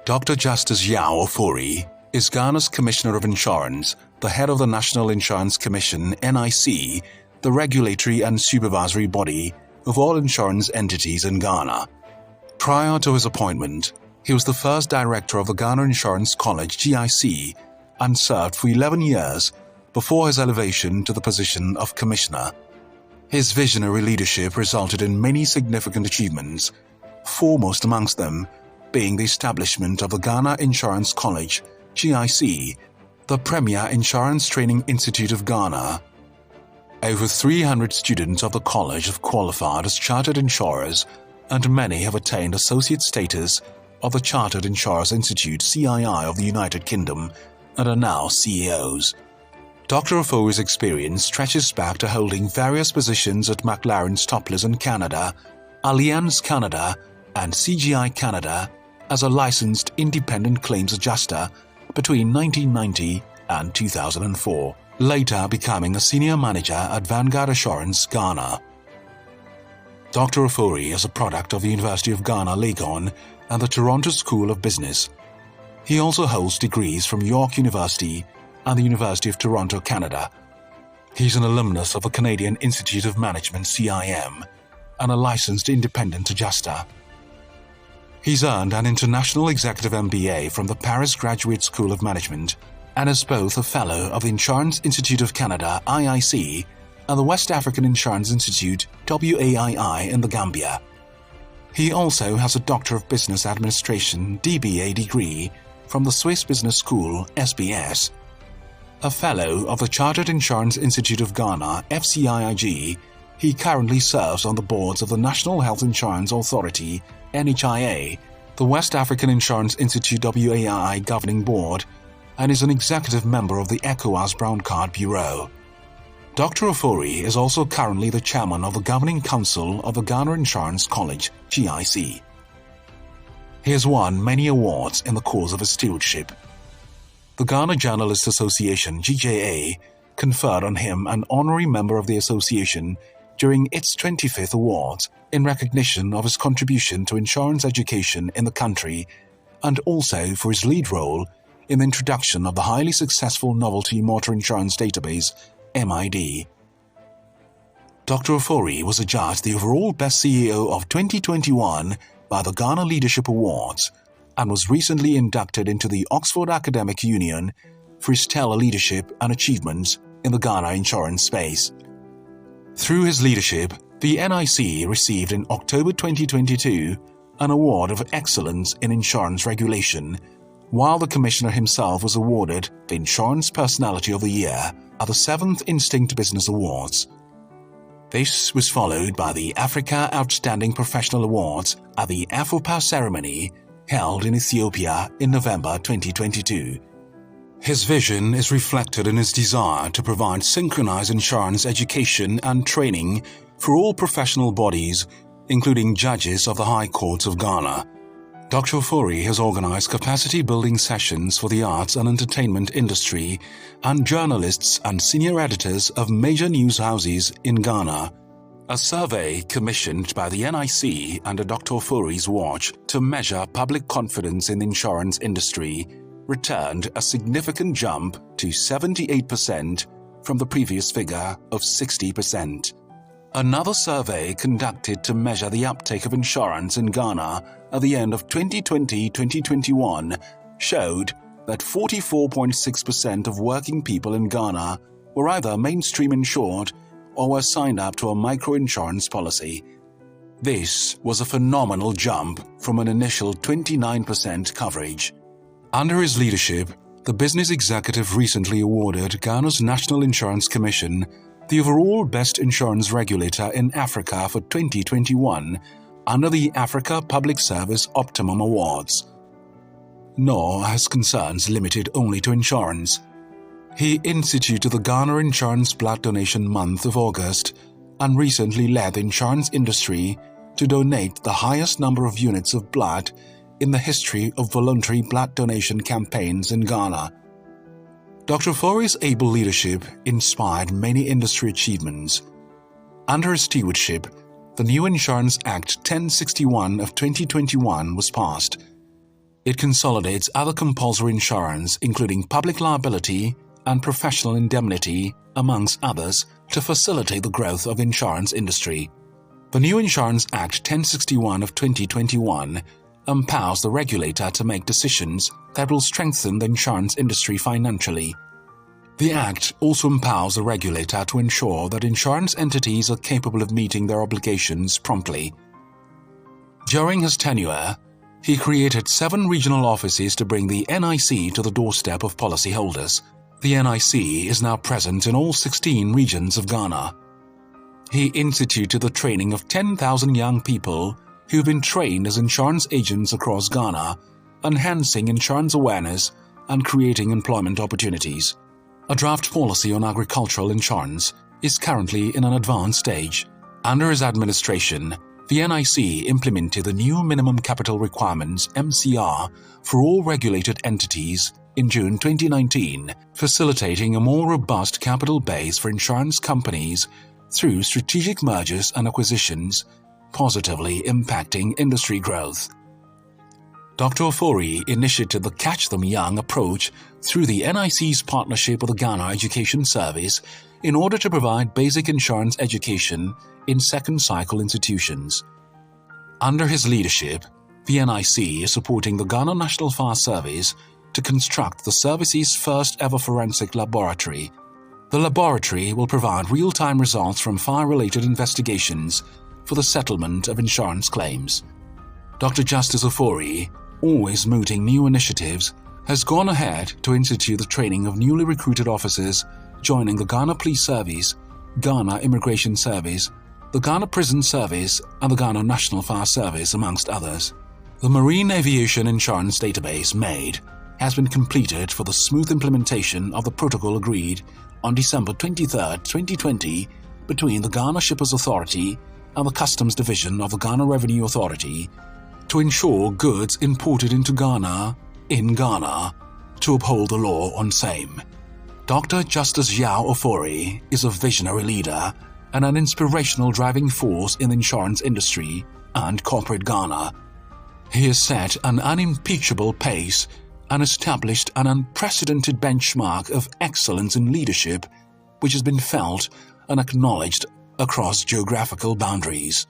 Dr. Justice Yaw Ofori is Ghana's Commissioner of Insurance, the head of the National Insurance Commission (NIC), the regulatory and supervisory body of all insurance entities in Ghana. Prior to his appointment, he was the first director of the Ghana Insurance College (GIC) and served for 11 years before his elevation to the position of Commissioner. His visionary leadership resulted in many significant achievements, foremost amongst them being the establishment of the Ghana Insurance College (GIC), the premier insurance training institute of Ghana. Over 300 students of the college have qualified as Chartered Insurers, and many have attained associate status of the Chartered Insurers Institute (CII) of the United Kingdom and are now CEOs. Dr. Ofori's experience stretches back to holding various positions at McLaren Stopless in Canada, Allianz Canada, and CGI Canada as a licensed independent claims adjuster between 1990 and 2004, later becoming a senior manager at Vanguard Assurance Ghana. Dr. Ofori is a product of the University of Ghana, Legon, and the Toronto School of Business. He also holds degrees from York University and the University of Toronto, Canada. He's an alumnus of the Canadian Institute of Management (CIM) and a licensed independent adjuster. He's earned an International Executive MBA from the Paris Graduate School of Management and is both a Fellow of the Insurance Institute of Canada (IIC) and the West African Insurance Institute (WAII) in the Gambia. He also has a Doctor of Business Administration (DBA) degree from the Swiss Business School (SBS). A Fellow of the Chartered Insurance Institute of Ghana (FCIIG), he currently serves on the boards of the National Health Insurance Authority (NHIA), the West African Insurance Institute (WAII) Governing Board, and is an executive member of the ECOWAS Brown Card Bureau. Dr. Ofori is also currently the chairman of the Governing Council of the Ghana Insurance College (GIC). He has won many awards in the course of his stewardship. The Ghana Journalists Association (GJA) conferred on him an honorary member of the association during its 25th awards in recognition of his contribution to insurance education in the country and also for his lead role in the introduction of the highly successful Novelty Motor Insurance Database (MID). Dr. Ofori was adjudged the overall Best CEO of 2021 by the Ghana Leadership Awards and was recently inducted into the Oxford Academic Union for his stellar leadership and achievements in the Ghana insurance space. Through his leadership, the NIC received in October 2022 an award of excellence in insurance regulation, while the Commissioner himself was awarded the Insurance Personality of the Year at the 7th Instinct Business Awards. This was followed by the Africa Outstanding Professional Awards at the AFOPA ceremony held in Ethiopia in November 2022. His vision is reflected in his desire to provide synchronized insurance education and training for all professional bodies, including judges of the High Courts of Ghana. Dr. Ofori has organized capacity-building sessions for the arts and entertainment industry and journalists and senior editors of major news houses in Ghana. A survey commissioned by the NIC under Dr. Ofori's watch to measure public confidence in the insurance industry returned a significant jump to 78% from the previous figure of 60%. Another survey conducted to measure the uptake of insurance in Ghana at the end of 2020-2021 showed that 44.6% of working people in Ghana were either mainstream insured or were signed up to a microinsurance policy. This was a phenomenal jump from an initial 29% coverage. Under his leadership, the business executive recently awarded Ghana's National Insurance Commission the overall Best Insurance Regulator in Africa for 2021 under the Africa Public Service Optimum Awards. Nor has concerns limited only to insurance. He instituted the Ghana Insurance Blood Donation Month of August and recently led the insurance industry to donate the highest number of units of blood in the history of voluntary blood donation campaigns in Ghana. Dr. Ofori's able leadership inspired many industry achievements. Under his stewardship, the new Insurance Act 1061 of 2021 was passed. It consolidates other compulsory insurance, including public liability and professional indemnity, amongst others, to facilitate the growth of the insurance industry. The new Insurance Act 1061 of 2021 empowers the regulator to make decisions that will strengthen the insurance industry financially. The Act also empowers the regulator to ensure that insurance entities are capable of meeting their obligations promptly. During his tenure, he created 7 regional offices to bring the NIC to the doorstep of policyholders. The NIC is now present in all 16 regions of Ghana. He instituted the training of 10,000 young people who've been trained as insurance agents across Ghana, enhancing insurance awareness and creating employment opportunities. A draft policy on agricultural insurance is currently in an advanced stage. Under his administration, the NIC implemented the new Minimum Capital Requirements (MCR) for all regulated entities in June 2019, facilitating a more robust capital base for insurance companies through strategic mergers and acquisitions, positively impacting industry growth. Dr. Ofori initiated the Catch Them Young approach through the NIC's partnership with the Ghana Education Service in order to provide basic insurance education in second-cycle institutions. Under his leadership, the NIC is supporting the Ghana National Fire Service to construct the service's first-ever forensic laboratory. The laboratory will provide real-time results from fire-related investigations for the settlement of insurance claims. Dr. Justice Ofori, always mooting new initiatives, has gone ahead to institute the training of newly recruited officers joining the Ghana Police Service, Ghana Immigration Service, the Ghana Prison Service and the Ghana National Fire Service, amongst others. The Marine Aviation Insurance Database (MAID) has been completed for the smooth implementation of the protocol agreed on December 23, 2020 between the Ghana Shippers Authority and the Customs Division of the Ghana Revenue Authority to ensure goods imported into Ghana, in Ghana, to uphold the law on same. Dr. Justice Yaw Ofori is a visionary leader and an inspirational driving force in the insurance industry and corporate Ghana. He has set an unimpeachable pace and established an unprecedented benchmark of excellence in leadership which has been felt and acknowledged across geographical boundaries.